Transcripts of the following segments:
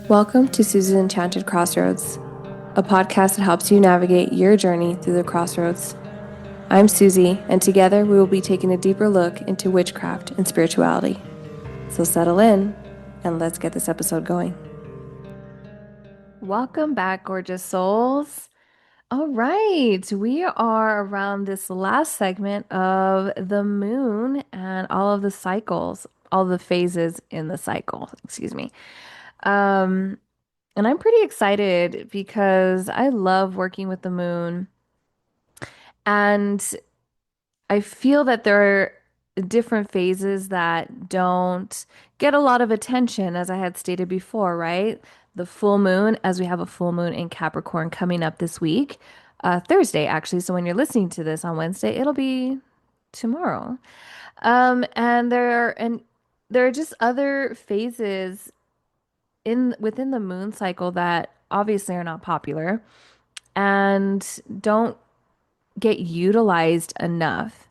Welcome to Susie's Enchanted Crossroads, a podcast that helps you navigate your journey through the crossroads. I'm Susie, and together we will be taking a deeper look into witchcraft and spirituality. So settle in, and let's get this episode going. Welcome back, gorgeous souls. All right, we are around this last segment of the moon and all of the cycles, all the phases in the cycle, excuse me. Um, And I'm pretty excited because I love working with the moon. And I feel that there are different phases that don't get a lot of attention, as I had stated before, right? The full moon, as we have a full moon in Capricorn coming up this week, Thursday, actually. So when you're listening to this on Wednesday, it'll be tomorrow. And there are just other phases in within the moon cycle that obviously are not popular and don't get utilized enough.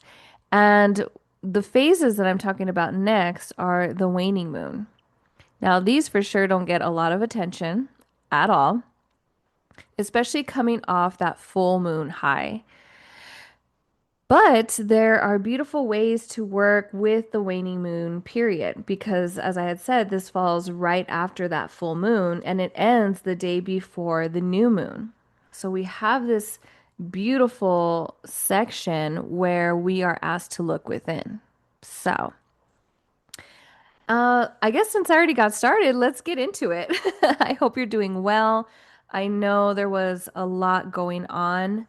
And the phases that I'm talking about next are the waning moon. Now, these for sure don't get a lot of attention at all, especially coming off that full moon high. But there are beautiful ways to work with the waning moon period because, as I had said, this falls right after that full moon and it ends the day before the new moon. So we have this beautiful section where we are asked to look within. So, I guess since I already got started, let's get into it. I hope you're doing well. I know there was a lot going on.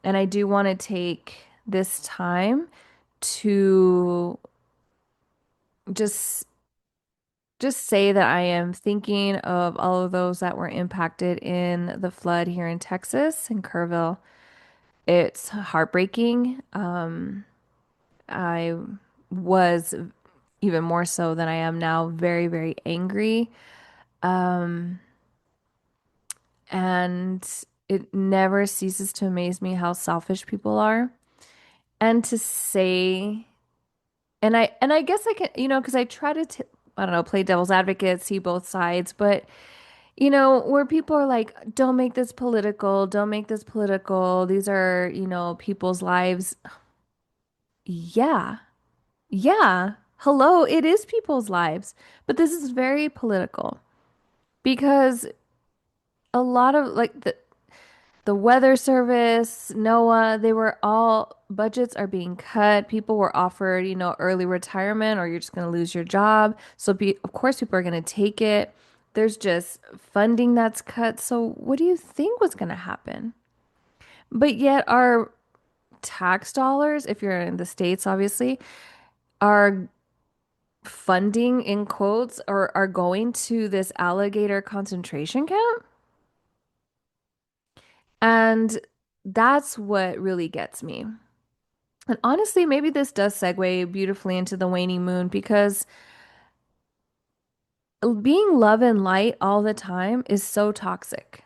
And I do want to take this time to just just say that I am thinking of all of those that were impacted in the flood here in Texas, in Kerrville. It's heartbreaking. I was even more so than I am now, very, very angry. Um, and it never ceases to amaze me how selfish people are. And to say and I guess I can, because I try to I don't know, play devil's advocate, see both sides, but where people are like, don't make this political, don't make this political. These are, people's lives. Yeah. Yeah. Hello, it is people's lives. But this is very political because a lot of like the weather service, NOAA, they were all budgets are being cut. People were offered, early retirement or you're just going to lose your job. So of course people are going to take it. There's just funding that's cut. So what do you think was going to happen? But yet our tax dollars, if you're in the States, obviously, are funding in quotes or are going to this alligator concentration camp. And that's what really gets me. And honestly, maybe this does segue beautifully into the waning moon because being love and light all the time is so toxic.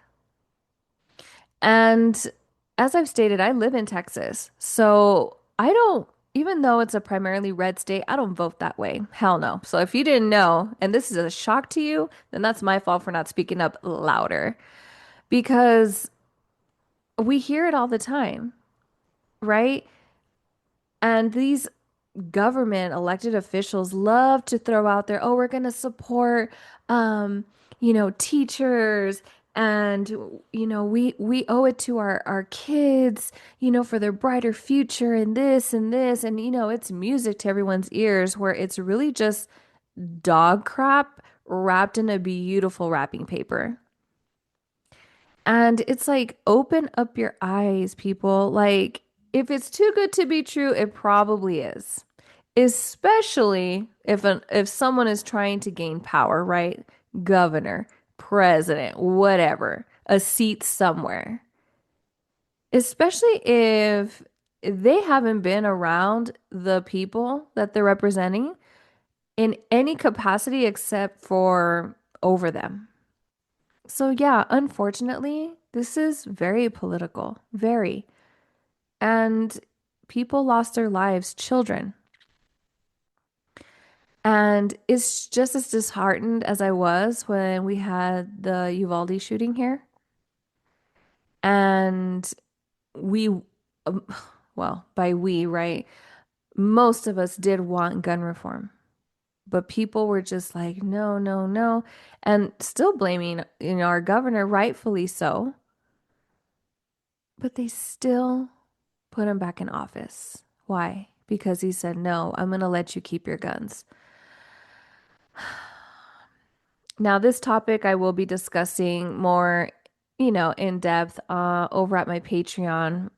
And as I've stated, I live in Texas. So I don't, even though it's a primarily red state, I don't vote that way. Hell no. So if you didn't know, and this is a shock to you, then that's my fault for not speaking up louder because we hear it all the time, right? And these government elected officials love to throw out there, oh, we're going to support, teachers and, we owe it to our kids, for their brighter future and this and this. And, it's music to everyone's ears where it's really just dog crap wrapped in a beautiful wrapping paper. And it's like, open up your eyes, people. Like, if it's too good to be true, it probably is. Especially if someone is trying to gain power, right? Governor, president, whatever, a seat somewhere. Especially if they haven't been around the people that they're representing in any capacity except for over them. So, yeah, unfortunately, this is very political, very. And people lost their lives, children. And it's just as disheartened as I was when we had the Uvalde shooting here. And we, um, well, by we, right? Most of us did want gun reform, but people were just like, no, no, no, and still blaming, our governor, rightfully so, but they still put him back in office. Why? Because he said, no, I'm going to let you keep your guns. Now, this topic I will be discussing more, in depth over at my Patreon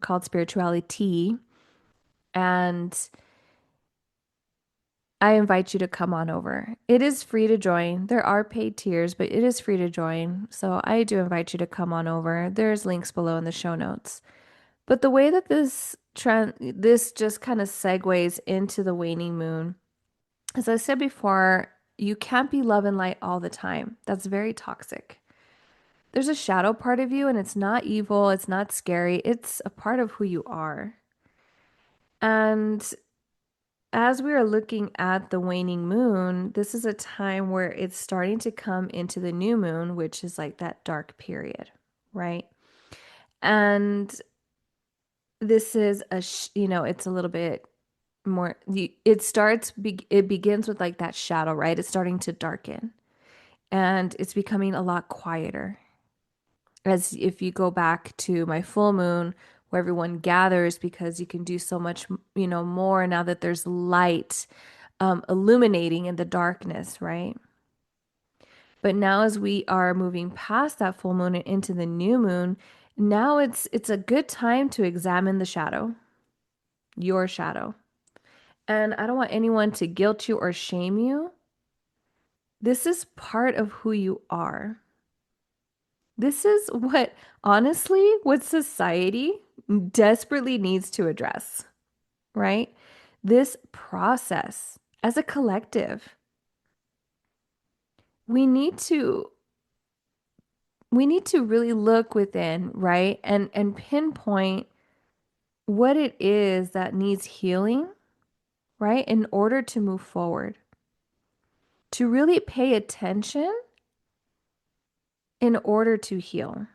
called Spirituality. And I invite you to come on over. It is free to join. There are paid tiers, but it is free to join. So I do invite you to come on over. There's links below in the show notes. But the way that this just kind of segues into the waning moon, as I said before, you can't be love and light all the time. That's very toxic. There's a shadow part of you, and it's not evil, it's not scary, it's a part of who you are. And as we are looking at the waning moon, this is a time where it's starting to come into the new moon, which is like that dark period, right? And this is it's a little bit more, it begins with like that shadow, right? It's starting to darken and it's becoming a lot quieter. As if you go back to my full moon where everyone gathers because you can do so much, more now that there's light illuminating in the darkness, right? But now as we are moving past that full moon and into the new moon, now it's a good time to examine the shadow, your shadow. And I don't want anyone to guilt you or shame you. This is part of who you are. This is honestly, what society desperately needs to address, right? This process as a collective, we need to we need to really look within, right? And pinpoint what it is that needs healing, right? In order to move forward. To really pay attention in order to heal.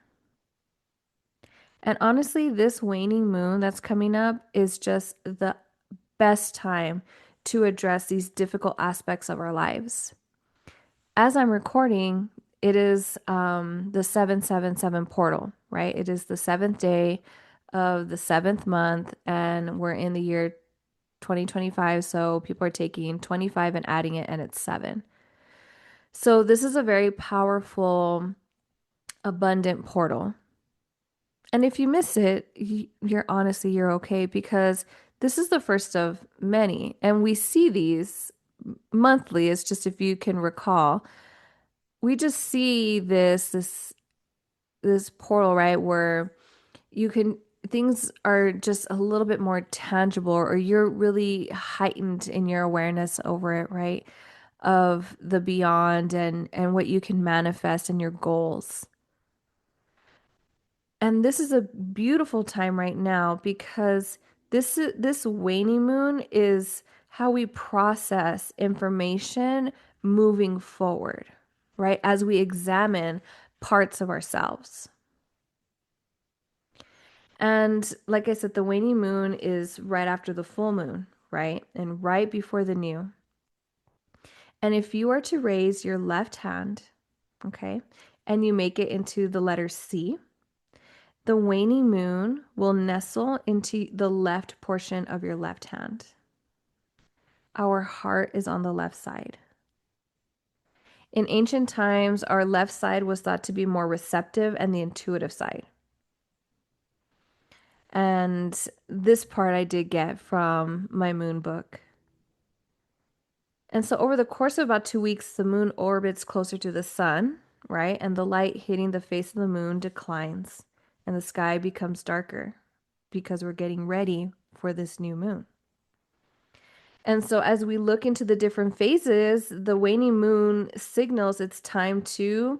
And honestly, this waning moon that's coming up is just the best time to address these difficult aspects of our lives. As I'm recording, it is the 777 portal, right? It is the seventh day of the seventh month, and we're in the year 2025. So people are taking 25 and adding it, and it's seven. So this is a very powerful, abundant portal. And if you miss it, you're okay because this is the first of many. And we see these monthly. It's just if you can recall, we just see this portal, right, where you can things are just a little bit more tangible or you're really heightened in your awareness over it, right? Of the beyond and what you can manifest in your goals. And this is a beautiful time right now because this waning moon is how we process information moving forward, right? As we examine parts of ourselves. And like I said, the waning moon is right after the full moon, right? And right before the new. And if you are to raise your left hand, okay, and you make it into the letter C, the waning moon will nestle into the left portion of your left hand. Our heart is on the left side. In ancient times, our left side was thought to be more receptive and the intuitive side. And this part I did get from my moon book. And so over the course of about 2 weeks, the moon orbits closer to the sun, right? And the light hitting the face of the moon declines and the sky becomes darker because we're getting ready for this new moon. And so as we look into the different phases, the waning moon signals it's time to,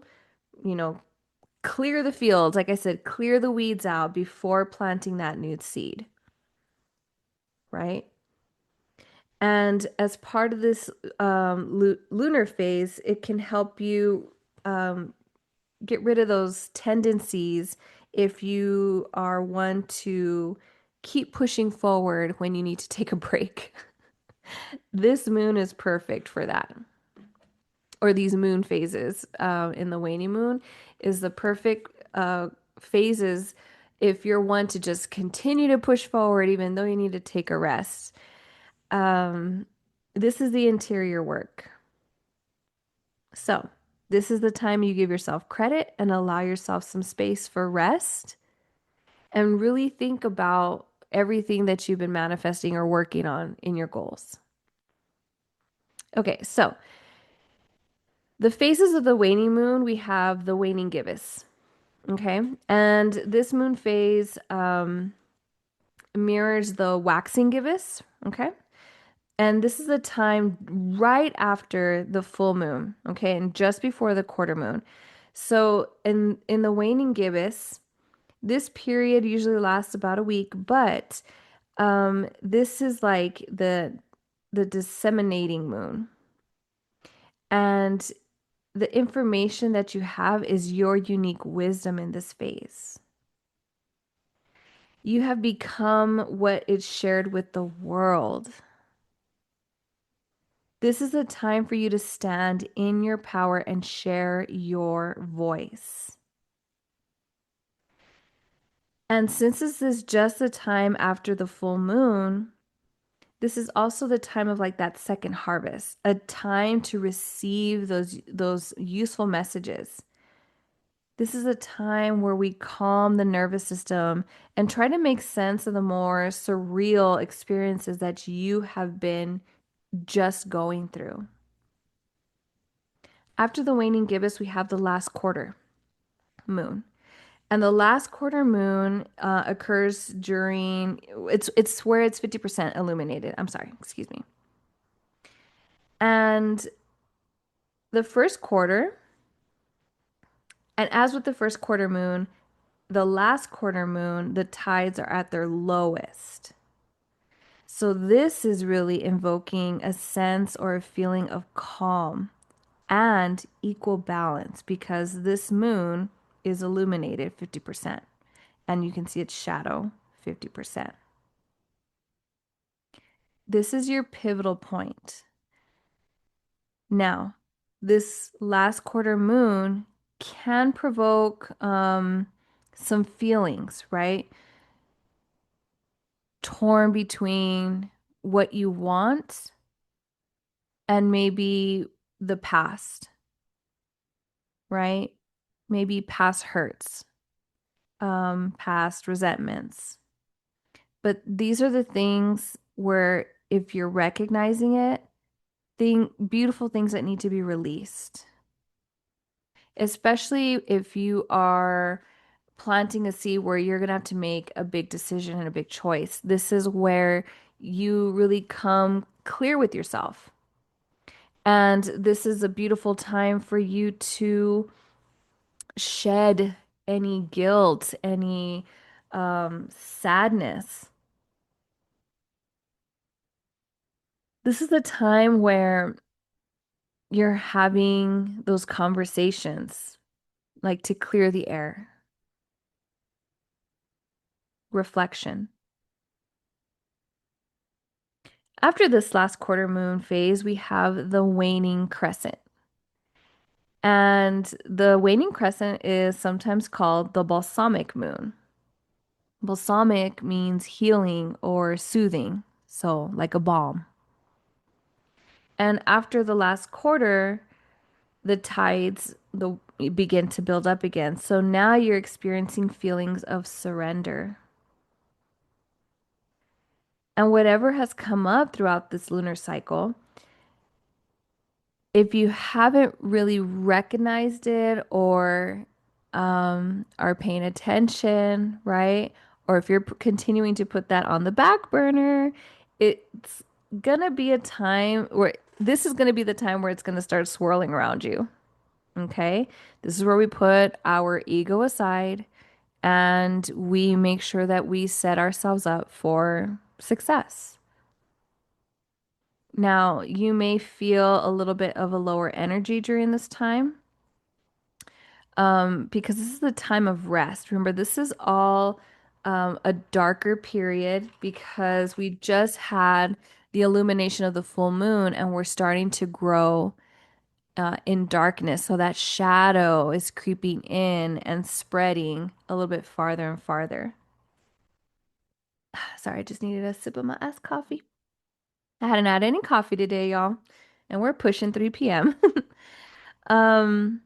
you know, clear the fields. Like I said, clear the weeds out before planting that new seed, right? And as part of this lunar phase, it can help you um, get rid of those tendencies if you are one to keep pushing forward when you need to take a break. This moon is perfect for that. Or these moon phases in the waning moon is the perfect phases if you're one to just continue to push forward even though you need to take a rest. Um, this is the interior work. So, this is the time you give yourself credit and allow yourself some space for rest and really think about everything that you've been manifesting or working on in your goals. Okay, so the phases of the waning moon, we have the waning gibbous. Okay, and this moon phase mirrors the waxing gibbous. Okay, and this is the time right after the full moon. Okay, and just before the quarter moon. So in the waning gibbous, this period usually lasts about a week, but this is like the disseminating moon. And the information that you have is your unique wisdom in this phase. You have become what is shared with the world. This is a time for you to stand in your power and share your voice. And since this is just the time after the full moon, this is also the time of like that second harvest, a time to receive those useful messages. This is a time where we calm the nervous system and try to make sense of the more surreal experiences that you have been just going through. After the waning gibbous, we have the last quarter moon. And the last quarter moon occurs during it's where it's 50% illuminated. I'm sorry, excuse me. And the first quarter, and as with the first quarter moon, the last quarter moon, the tides are at their lowest. So this is really invoking a sense or a feeling of calm and equal balance because this moon is illuminated 50% and you can see its shadow 50%. This is your pivotal point. Now, this last quarter moon can provoke some feelings, right? Torn between what you want and maybe the past, right? Maybe past hurts, past resentments. But these are the things where if you're recognizing it, beautiful things that need to be released. Especially if you are planting a seed where you're going to have to make a big decision and a big choice. This is where you really come clear with yourself. And this is a beautiful time for you to shed any guilt, any sadness. This is the time where you're having those conversations, like to clear the air, reflection. After this last quarter moon phase, we have the waning crescent. And the waning crescent is sometimes called the balsamic moon. Balsamic means healing or soothing, so like a balm. And after the last quarter, the tides begin to build up again. So now you're experiencing feelings of surrender. And whatever has come up throughout this lunar cycle, if you haven't really recognized it or are paying attention, right? Or if you're continuing to put that on the back burner, it's gonna be a time where this is gonna be the time where it's gonna start swirling around you. Okay? This is where we put our ego aside and we make sure that we set ourselves up for success. Now, you may feel a little bit of a lower energy during this time, because this is the time of rest. Remember, this is all a darker period because we just had the illumination of the full moon and we're starting to grow in darkness. So that shadow is creeping in and spreading a little bit farther and farther. Sorry, I just needed a sip of my iced coffee. I hadn't had any coffee today, y'all, and we're pushing 3 p.m. Um,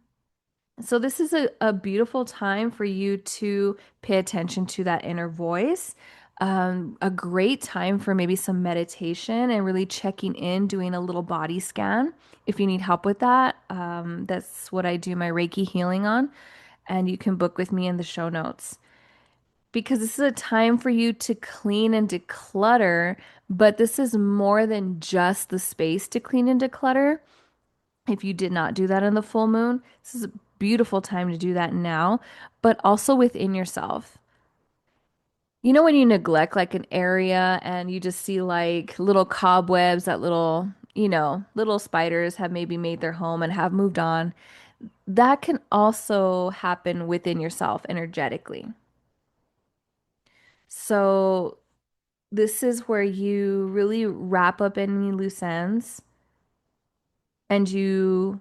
so this is a beautiful time for you to pay attention to that inner voice. A great time for maybe some meditation and really checking in, doing a little body scan. If you need help with that, that's what I do my Reiki healing on, and you can book with me in the show notes. Because this is a time for you to clean and declutter, but this is more than just the space to clean and declutter. If you did not do that in the full moon, this is a beautiful time to do that now, but also within yourself. You know, when you neglect like an area and you just see like little cobwebs that little spiders have maybe made their home and have moved on, that can also happen within yourself energetically. So, this is where you really wrap up any loose ends and you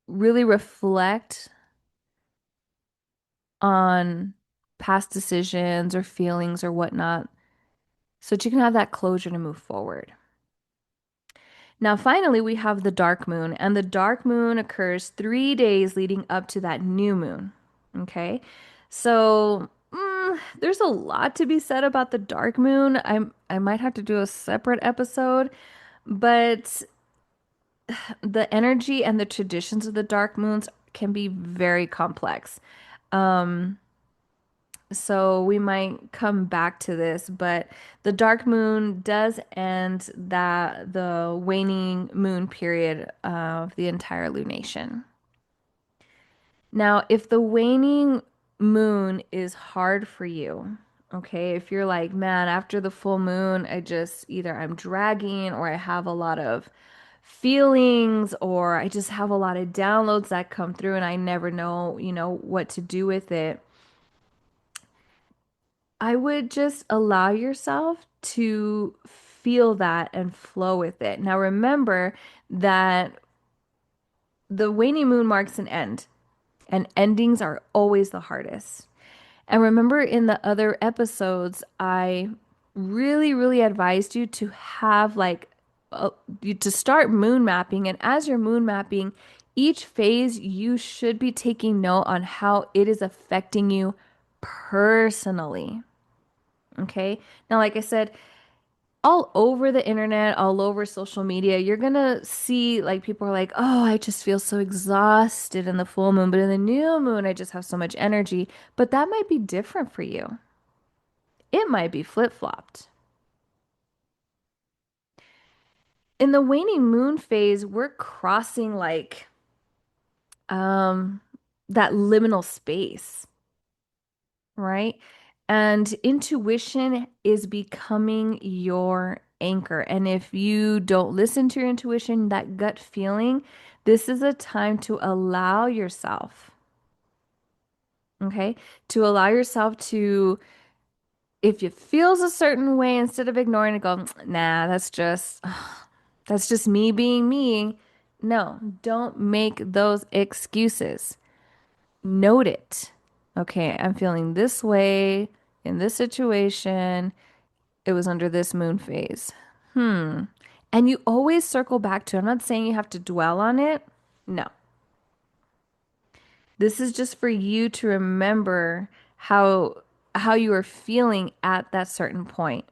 really reflect on past decisions or feelings or whatnot so that you can have that closure to move forward. Now, finally, we have the dark moon, and the dark moon occurs 3 days leading up to that new moon. Okay. So, there's a lot to be said about the dark moon. I might have to do a separate episode, but the energy and the traditions of the dark moons can be very complex. Um, So we might come back to this, but the dark moon does end the waning moon period of the entire lunation. Now, if the waning moon is hard for you, okay, if you're like, man, after the full moon, I just either I'm dragging or I have a lot of feelings or I just have a lot of downloads that come through and I never know, what to do with it. I would just allow yourself to feel that and flow with it. Now, remember that the waning moon marks an end, and endings are always the hardest. And remember, in the other episodes, I really, really advised you to have to start moon mapping. And as you're moon mapping, each phase, you should be taking note on how it is affecting you personally. Okay. Now, like I said, all over the internet, all over social media, you're gonna see like people are like, oh, I just feel so exhausted in the full moon, but in the new moon, I just have so much energy. But that might be different for you. It might be flip-flopped. In the waning moon phase, we're crossing um that liminal space, right? And intuition is becoming your anchor. And if you don't listen to your intuition, that gut feeling, this is a time to allow yourself, okay? To allow yourself to, if it feels a certain way, instead of ignoring it, go, nah, that's just me being me. No, don't make those excuses. Note it. Okay, I'm feeling this way in this situation. It was under this moon phase. And you always circle back to it. I'm not saying you have to dwell on it. No. This is just for you to remember how you are feeling at that certain point.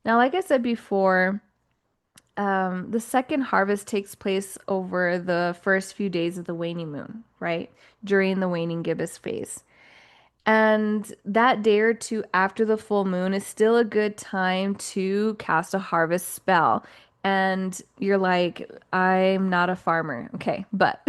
Now, like I said before, the second harvest takes place over the first few days of the waning moon, right? During the waning gibbous phase. And that day or two after the full moon is still a good time to cast a harvest spell. And you're like, I'm not a farmer. Okay, but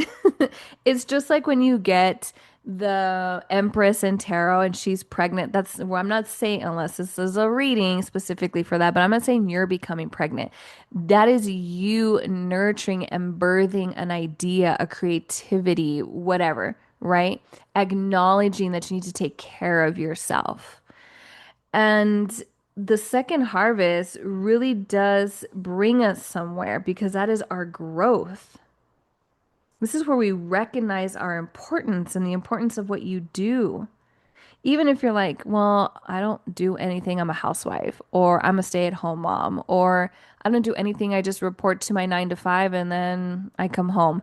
it's just like when you get the Empress in tarot and she's pregnant. That's where I'm not saying, unless this is a reading specifically for that, but I'm not saying you're becoming pregnant. That is you nurturing and birthing an idea, a creativity, whatever, right? Acknowledging that you need to take care of yourself. And the second harvest really does bring us somewhere because that is our growth. This is where we recognize our importance and the importance of what you do. Even if you're like, well, I don't do anything, I'm a housewife, or I'm a stay-at-home mom, or I don't do anything, I just report to my 9 to 5 and then I come home.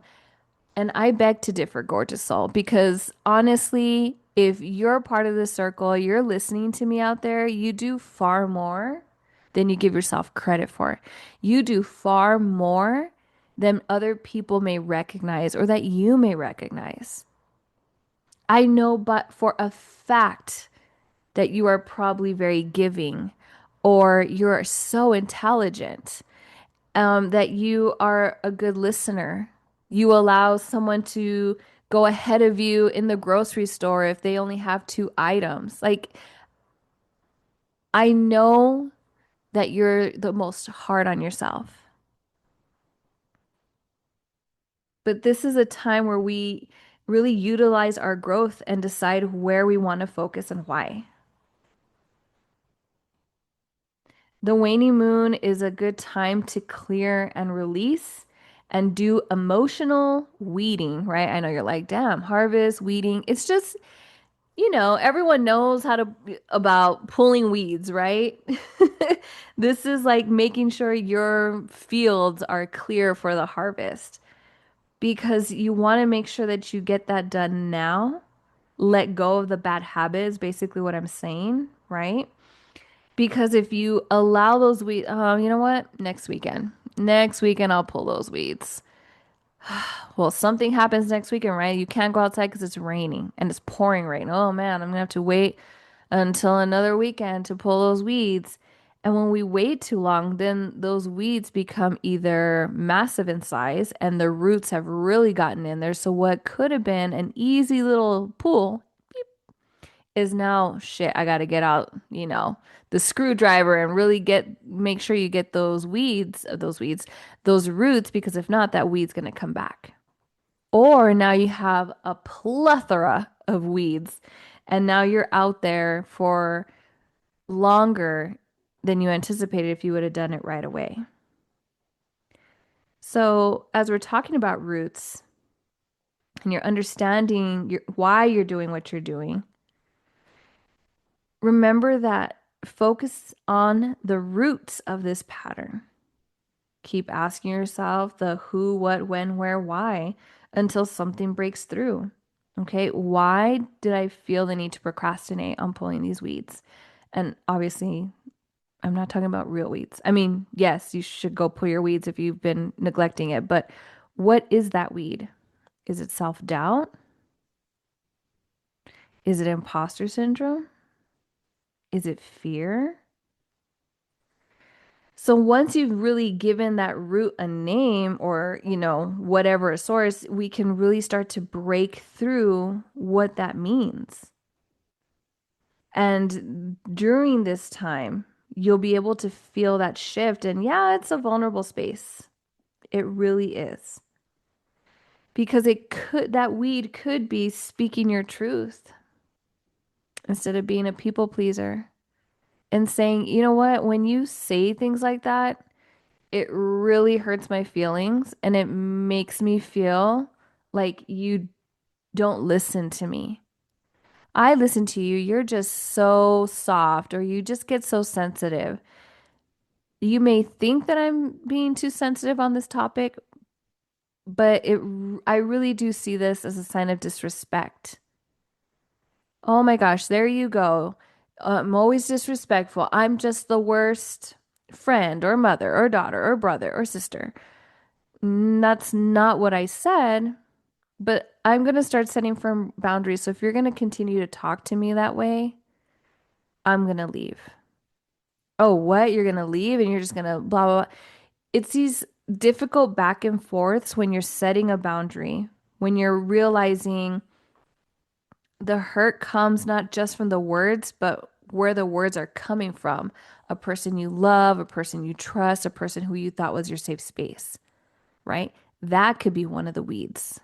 And I beg to differ, gorgeous soul, because honestly, if you're part of this circle, you're listening to me out there, you do far more than you give yourself credit for. You do far more than other people may recognize or that you may recognize. I know, but for a fact that you are probably very giving or you're so intelligent, that you are a good listener. You allow someone to go ahead of you in the grocery store if they only have 2 items. Like, I know that you're the most hard on yourself, but this is a time where we really utilize our growth and decide where we want to focus and why. The waning moon is a good time to clear and release and do emotional weeding, right? I know you're like, damn, harvest, weeding. It's just, everyone knows how to about pulling weeds, right? This is like making sure your fields are clear for the harvest because you want to make sure that you get that done now. Let go of the bad habits, basically what I'm saying, right? Because if you allow those weeds, you know what? Next weekend, I'll pull those weeds. Well, something happens next weekend, right? You can't go outside because it's raining and it's pouring rain. Oh man, I'm gonna have to wait until another weekend to pull those weeds. And when we wait too long, then those weeds become either massive in size and the roots have really gotten in there. So what could have been an easy little pool is now shit. I got to get out, the screwdriver and really make sure you get those roots, because if not, that weed's going to come back. Or now you have a plethora of weeds and now you're out there for longer than you anticipated if you would have done it right away. So, as we're talking about roots and you're understanding why you're doing what you're doing, remember that focus on the roots of this pattern. Keep asking yourself the who, what, when, where, why until something breaks through. Okay, why did I feel the need to procrastinate on pulling these weeds? And obviously, I'm not talking about real weeds. I mean, yes, you should go pull your weeds if you've been neglecting it, but what is that weed? Is it self-doubt? Is it imposter syndrome? Is it fear? So once you've really given that root a name or, whatever a source, we can really start to break through what that means. And during this time, you'll be able to feel that shift. And yeah, it's a vulnerable space. It really is. Because that weed could be speaking your truth instead of being a people pleaser and saying, you know what, when you say things like that, it really hurts my feelings and it makes me feel like you don't listen to me. I listen to you, you're just so soft or you just get so sensitive. You may think that I'm being too sensitive on this topic, but I really do see this as a sign of disrespect. Oh my gosh, there you go. I'm always disrespectful. I'm just the worst friend or mother or daughter or brother or sister. That's not what I said, but I'm going to start setting firm boundaries. So if you're going to continue to talk to me that way, I'm going to leave. Oh, what? You're going to leave and you're just going to blah, blah, blah. It's these difficult back and forths when you're setting a boundary, when you're realizing the hurt comes not just from the words, but where the words are coming from. A person you love, a person you trust, a person who you thought was your safe space, right? That could be one of the weeds.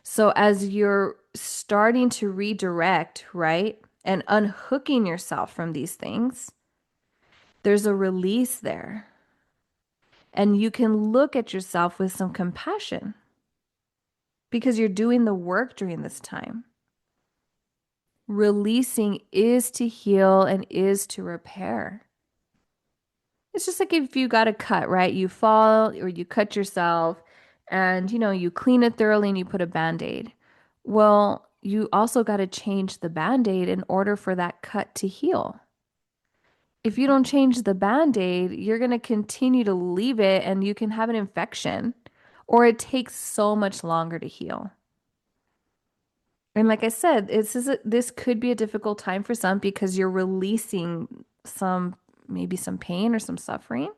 So as you're starting to redirect, right, and unhooking yourself from these things, there's a release there. And you can look at yourself with some compassion because you're doing the work during this time. Releasing is to heal and is to repair. It's just like if you got a cut, right? You fall or you cut yourself and you clean it thoroughly and you put a band-aid. Well, you also got to change the band-aid in order for that cut to heal. If you don't change the band-aid, you're going to continue to leave it and you can have an infection or it takes so much longer to heal. And like I said, this could be a difficult time for some because you're releasing maybe some pain or some suffering.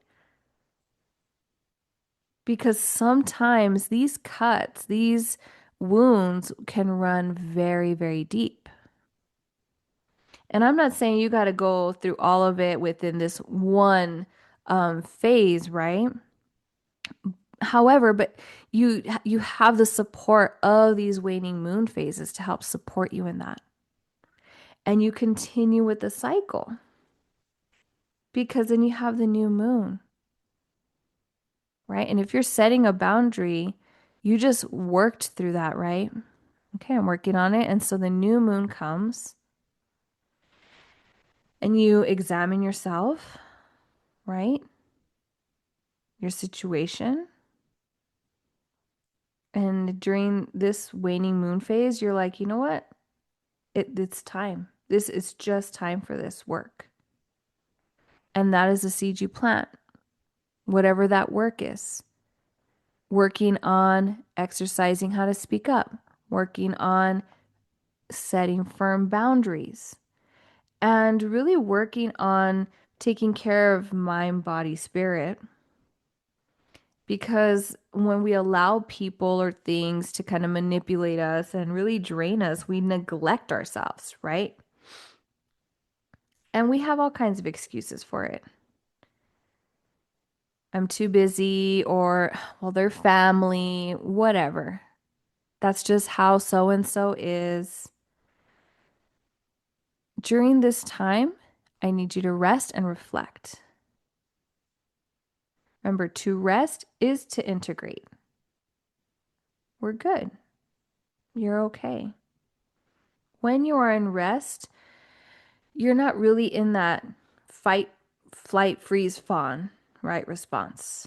Because sometimes these cuts, these wounds can run very, very deep. And I'm not saying you got to go through all of it within this one phase, right? However, but you have the support of these waning moon phases to help support you in that. And you continue with the cycle because then you have the new moon, right? And if you're setting a boundary, you just worked through that, right? Okay, I'm working on it. And so the new moon comes and you examine yourself, right? Your situation. And during this waning moon phase, you're like, you know what? It's time. This is just time for this work. And that is the seed you plant, whatever that work is. Working on exercising how to speak up, working on setting firm boundaries, and really working on taking care of mind, body, spirit. Because when we allow people or things to kind of manipulate us and really drain us, we neglect ourselves, right? And we have all kinds of excuses for it. I'm too busy, or, well, they're family, whatever. That's just how so and so is. During this time, I need you to rest and reflect. Remember, to rest is to integrate. We're good. You're okay. When you are in rest, you're not really in that fight, flight, freeze, fawn, right? Response.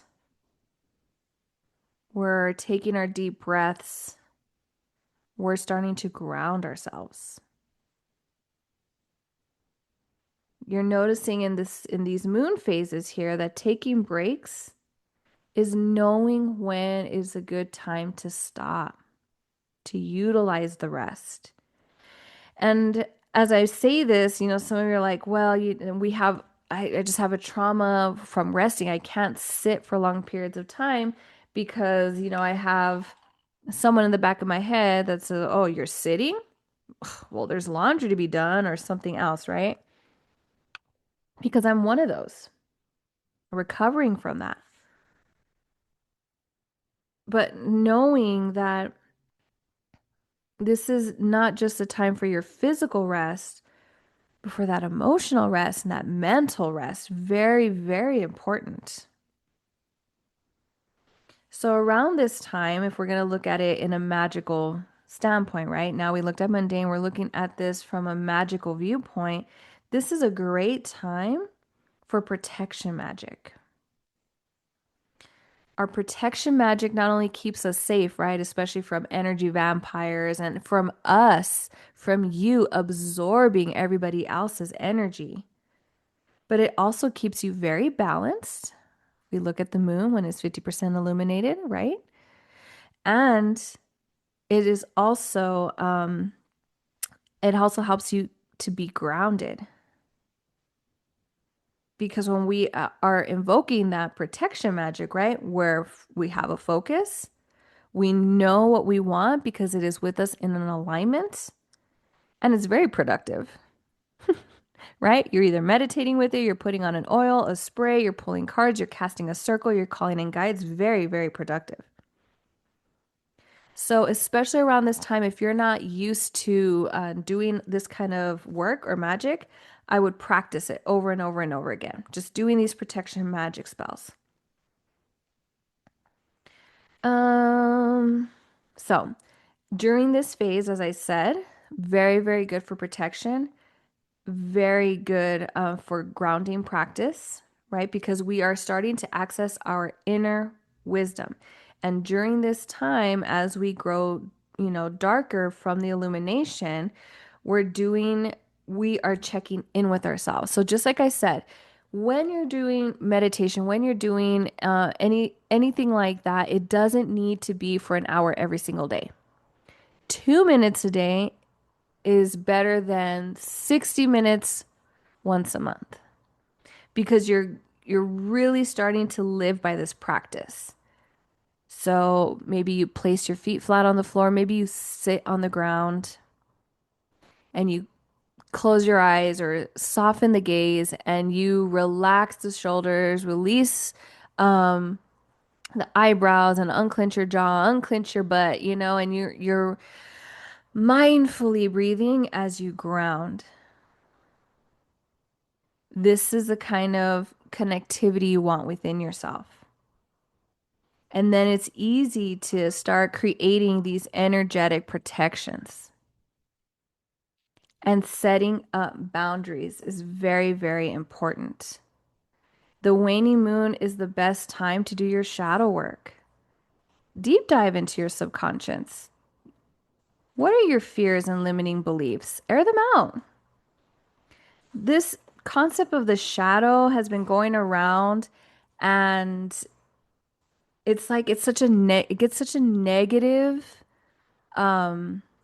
We're taking our deep breaths. We're starting to ground ourselves. You're noticing in these moon phases here that taking breaks is knowing when is a good time to stop, to utilize the rest. And as I say this, some of you are like, well, I just have a trauma from resting. I can't sit for long periods of time because, I have someone in the back of my head that says, oh, you're sitting? Well, there's laundry to be done or something else, right? Because I'm one of those recovering from that. But knowing that this is not just a time for your physical rest, but for that emotional rest and that mental rest, very, very important. So around this time, if we're going to look at it in a magical standpoint, right? Now we looked at mundane, we're looking at this from a magical viewpoint. This is a great time for protection magic. Our protection magic not only keeps us safe, right? Especially from energy vampires and from us, from you absorbing everybody else's energy, but it also keeps you very balanced. We look at the moon when it's 50% illuminated, right? And it also helps you to be grounded. Because when we are invoking that protection magic, right, where we have a focus, we know what we want because it is with us in an alignment. And it's very productive, right? You're either meditating with it, you're putting on an oil, a spray, you're pulling cards, you're casting a circle, you're calling in guides. Very, very productive. So, especially around this time, if you're not used to doing this kind of work or magic, I would practice it over and over and over again. Just doing these protection magic spells. Um, so during this phase, as I said, very, very good for protection, very good for grounding practice, right? Because we are starting to access our inner wisdom. And during this time, as we grow, darker from the illumination, we're doing, we are checking in with ourselves. So just like I said, when you're doing meditation, when you're doing anything like that, it doesn't need to be for an hour every single day. 2 minutes a day is better than 60 minutes once a month because you're really starting to live by this practice. So maybe you place your feet flat on the floor, maybe you sit on the ground and you close your eyes or soften the gaze and you relax the shoulders, release the eyebrows and unclench your jaw, unclench your butt, and you're mindfully breathing as you ground. This is the kind of connectivity you want within yourself. And then it's easy to start creating these energetic protections. And setting up boundaries is very, very important. The waning moon is the best time to do your shadow work. Deep dive into your subconscious. What are your fears and limiting beliefs? Air them out. This concept of the shadow has been going around and it's like it's such a it gets such a negative rap,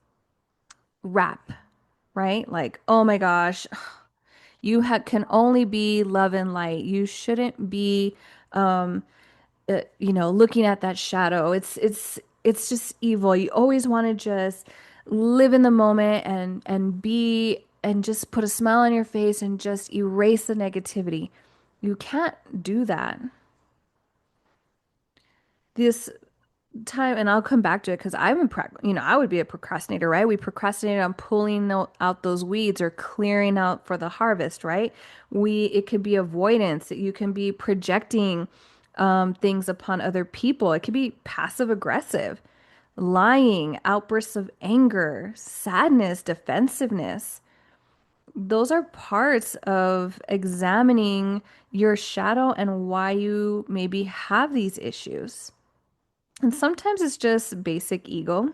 right? Like, oh my gosh, you can only be love and light. You shouldn't be looking at that shadow. It's just evil. You always want to just live in the moment and be and just put a smile on your face and just erase the negativity. You can't do that. This time, and I'll come back to it because I would be a procrastinator, right? We procrastinate on pulling out those weeds or clearing out for the harvest, right? It could be avoidance. You can be projecting things upon other people. It could be passive aggressive, lying, outbursts of anger, sadness, defensiveness. Those are parts of examining your shadow and why you maybe have these issues. And sometimes it's just basic ego.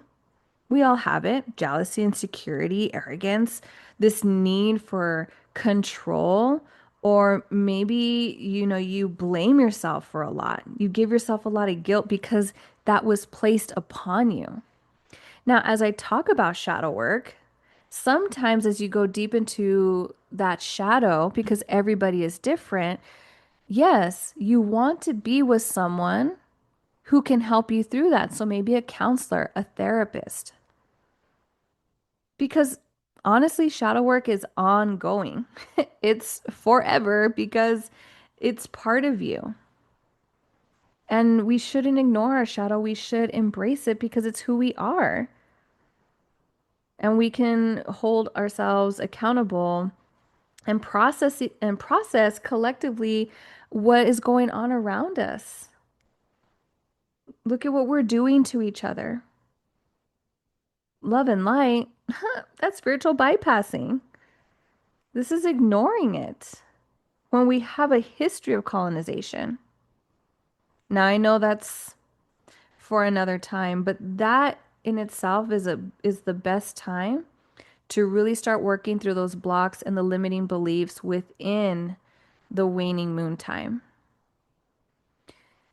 We all have it. Jealousy, insecurity, arrogance, this need for control. Or maybe, you blame yourself for a lot. You give yourself a lot of guilt because that was placed upon you. Now, as I talk about shadow work, sometimes as you go deep into that shadow, because everybody is different, yes, you want to be with someone who can help you through that. So maybe a counselor, a therapist. Because honestly, shadow work is ongoing. It's forever because it's part of you. And we shouldn't ignore our shadow. We should embrace it because it's who we are. And we can hold ourselves accountable and process collectively what is going on around us. Look at what we're doing to each other. Love and light, that's spiritual bypassing. This is ignoring it when we have a history of colonization. Now, I know that's for another time, but that in itself is the best time to really start working through those blocks and the limiting beliefs within the waning moon time.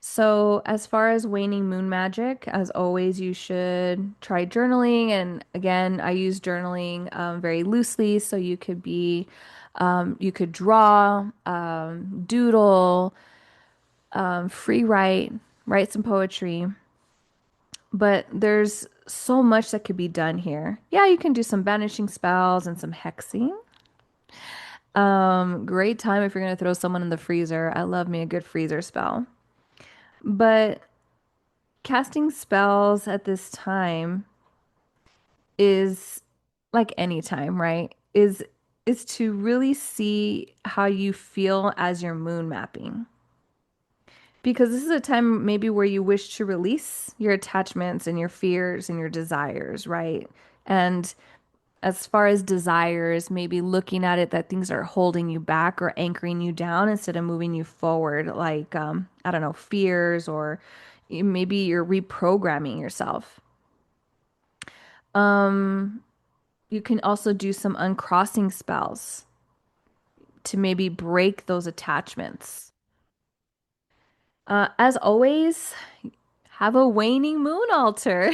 So, as far as waning moon magic, as always, you should try journaling. And again, I use journaling very loosely. So, you could draw, doodle, free write some poetry. But there's so much that could be done here. Yeah, you can do some banishing spells and some hexing. Great time if you're gonna throw someone in the freezer. I love me a good freezer spell. But casting spells at this time is like any time, right? Is to really see how you feel as you're moon mapping. Because this is a time maybe where you wish to release your attachments and your fears and your desires, right? And as far as desires, maybe looking at it that things are holding you back or anchoring you down instead of moving you forward, like I don't know, fears or maybe you're reprogramming yourself. You can also do some uncrossing spells to maybe break those attachments. As always, have a waning moon altar.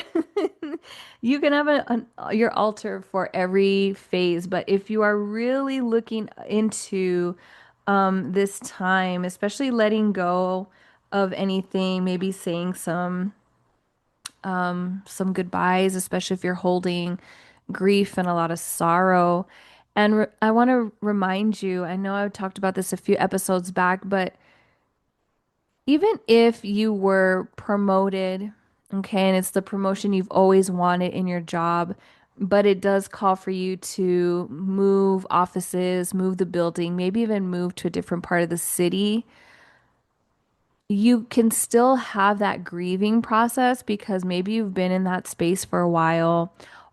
You can have your altar for every phase, but if you are really looking into this time, especially letting go of anything, maybe saying some goodbyes, especially if you're holding grief and a lot of sorrow. And I want to remind you, I know I've talked about this a few episodes back, but even if you were promoted, okay, and it's the promotion you've always wanted in your job, but it does call for you to move offices, move the building, maybe even move to a different part of the city, you can still have that grieving process because maybe you've been in that space for a while,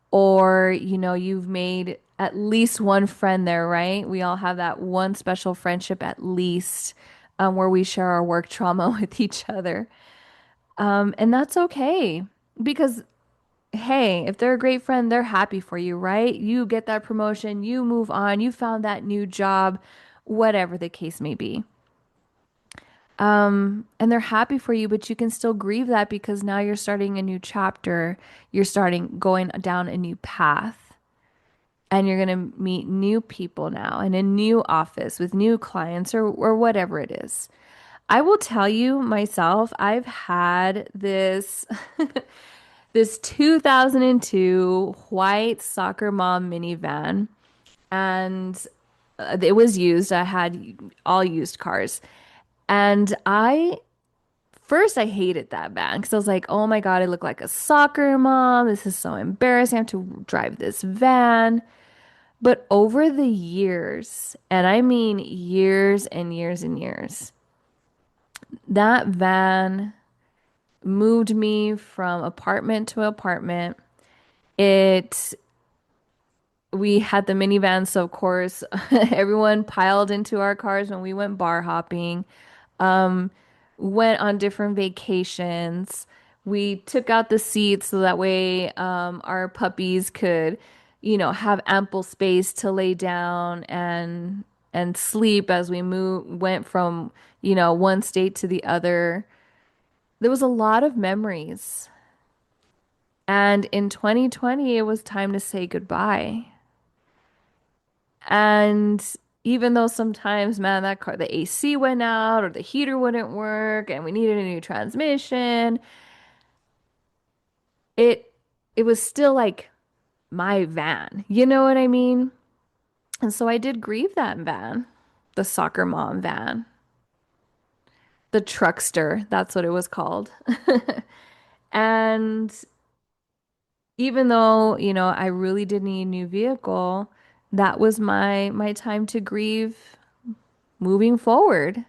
or you've made at least one friend there, right? We all have that one special friendship at least, where we share our work trauma with each other. And that's okay because, hey, if they're a great friend, they're happy for you, right? You get that promotion, you move on, you found that new job, whatever the case may be. And they're happy for you, but you can still grieve that because now you're starting a new chapter. You're starting going down a new path, and you're going to meet new people now in a new office with new clients or whatever it is. I will tell you myself, I've had this this 2002 white soccer mom minivan, and it was used. I had all used cars. And I hated that van because I was like, oh my God, I look like a soccer mom. This is so embarrassing. I have to drive this van. But over the years, and I mean years and years and years, that van moved me from apartment to apartment. It, we had the minivan, so of course, everyone piled into our cars when we went bar hopping. Went on different vacations. We took out the seats so that way our puppies could, have ample space to lay down and sleep as we went from, one state to the other. There was a lot of memories. And in 2020, it was time to say goodbye. And even though sometimes, man, that car, the AC went out or the heater wouldn't work and we needed a new transmission, it it was still like my van. You know what I mean? And so I did grieve that van, the soccer mom van, the truckster, that's what it was called. And even though, I really did need a new vehicle, that was my time to grieve moving forward.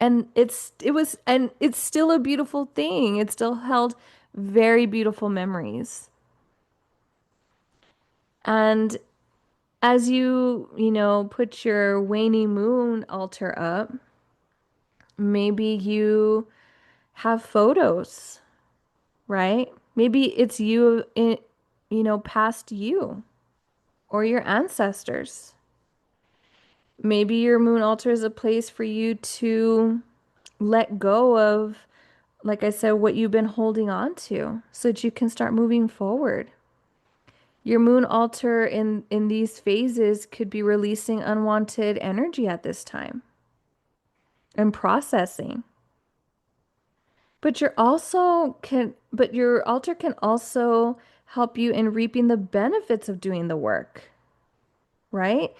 And it's still a beautiful thing. It still held very beautiful memories. And as put your waning moon altar up, maybe you have photos, right? Maybe it's you in, past you or your ancestors. Maybe your moon altar is a place for you to let go of, like I said, what you've been holding on to so that you can start moving forward. Your moon altar in these phases could be releasing unwanted energy at this time and processing. But you're also can, but your altar can also help you in reaping the benefits of doing the work, right?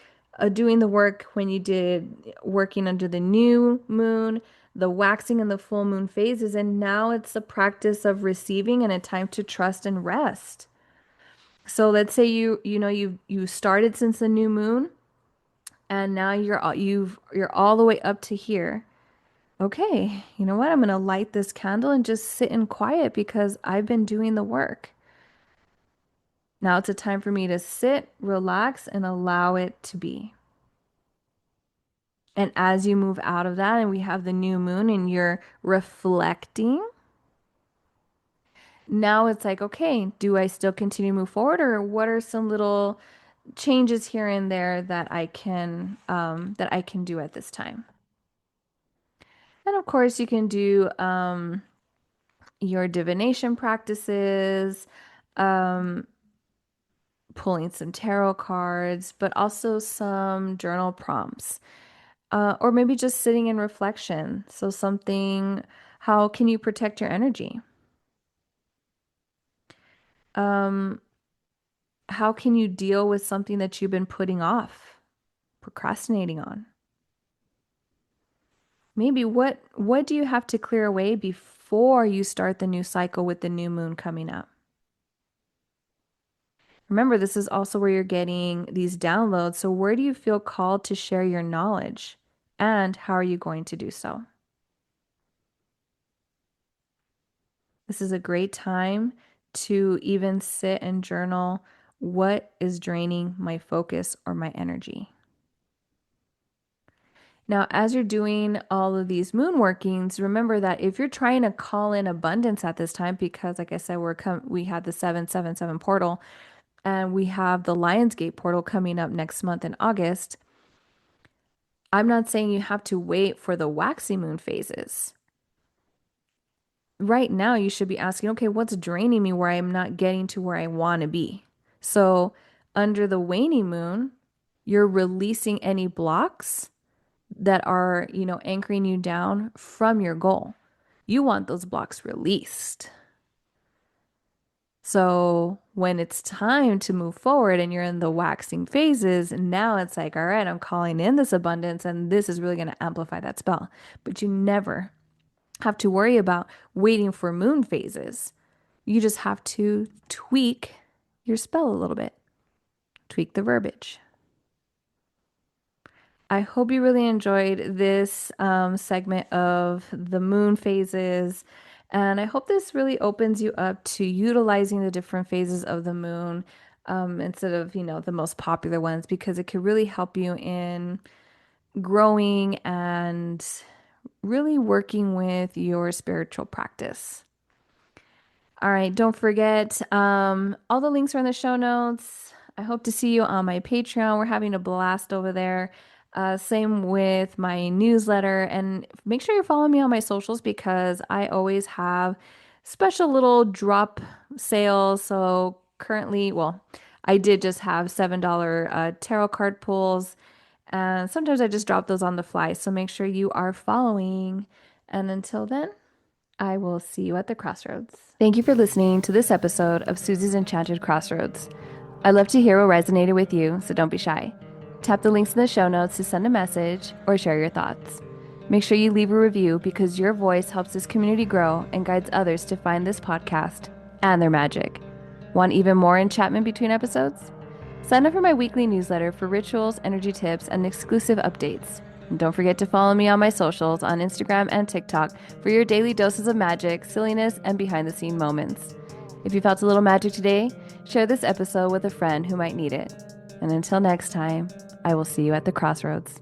Doing the work when you did working under the new moon, the waxing and the full moon phases, and now it's a practice of receiving and a time to trust and rest. So let's say you started since the new moon, and now you're all the way up to here. Okay, you know what? I'm gonna light this candle and just sit in quiet because I've been doing the work. Now it's a time for me to sit, relax, and allow it to be. And as you move out of that, and we have the new moon, and you're reflecting, now it's like, okay, do I still continue to move forward, or what are some little changes here and there that I can do at this time? And of course, you can do your divination practices, um, pulling some tarot cards, but also some journal prompts, or maybe just sitting in reflection. So, something, how can you protect your energy? Um, how can you deal with something that you've been putting off, procrastinating on? Maybe what do you have to clear away before you start the new cycle with the new moon coming up? Remember, this is also where you're getting these downloads. So, where do you feel called to share your knowledge? And how are you going to do so? This is a great time to even sit and journal what is draining my focus or my energy. Now, as you're doing all of these moon workings, remember that if you're trying to call in abundance at this time, because like I said, we had the 777 portal and we have the Lionsgate portal coming up next month in August. I'm not saying you have to wait for the waxy moon phases. Right now, you should be asking, okay, what's draining me where I'm not getting to where I want to be? So, under the waning moon, you're releasing any blocks that are, anchoring you down from your goal. You want those blocks released. So when it's time to move forward and you're in the waxing phases, now it's like, all right, I'm calling in this abundance and this is really going to amplify that spell. But you never have to worry about waiting for moon phases. You just have to tweak your spell a little bit, tweak the verbiage. I hope you really enjoyed this segment of the moon phases. And I hope this really opens you up to utilizing the different phases of the moon instead of, the most popular ones, because it could really help you in growing and really working with your spiritual practice. All right, don't forget, all the links are in the show notes. I hope to see you on my Patreon. We're having a blast over there. Same with my newsletter. And make sure you're following me on my socials because I always have special little drop sales. So currently, well, I did just have $7 tarot card pulls. And sometimes I just drop those on the fly. So make sure you are following. And until then, I will see you at the crossroads. Thank you for listening to this episode of Susie's Enchanted Crossroads. I'd love to hear what resonated with you, so don't be shy. Tap the links in the show notes to send a message or share your thoughts. Make sure you leave a review because your voice helps this community grow and guides others to find this podcast and their magic. Want even more enchantment between episodes? Sign up for my weekly newsletter for rituals, energy tips, and exclusive updates. And don't forget to follow me on my socials on Instagram and TikTok for your daily doses of magic, silliness, and behind-the-scene moments. If you felt a little magic today, share this episode with a friend who might need it. And until next time, I will see you at the crossroads.